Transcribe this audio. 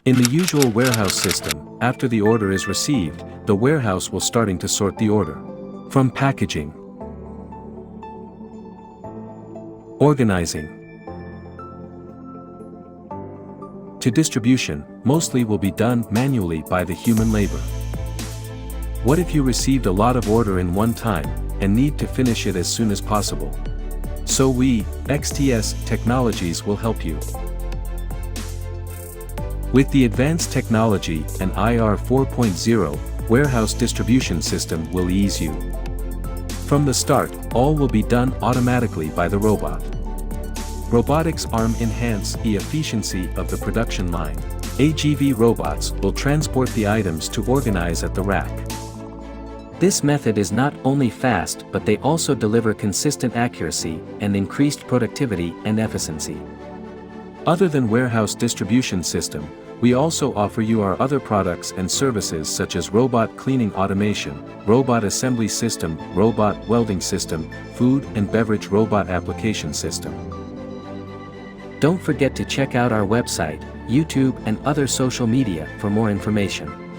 In the usual warehouse system, after the order is received, the warehouse will starting to sort the order. From packaging, organizing, to distribution, mostly will be done manually by the human labor. What if you received a lot of order in one time, and need to finish it as soon as possible? So we, XTS Technologies will help you. With the advanced technology and IR 4.0, warehouse distribution system will ease you. From the start, all will be done automatically by the robot. Robotics arm enhance the efficiency of the production line. AGV robots will transport the items to organize at the rack. This method is not only fast but they also deliver consistent accuracy and increased productivity and efficiency. Other than warehouse distribution system, we also offer you our other products and services such as robot cleaning automation, robot assembly system, robot welding system, food and beverage robot application system. Don't forget to check out our website, YouTube and other social media for more information.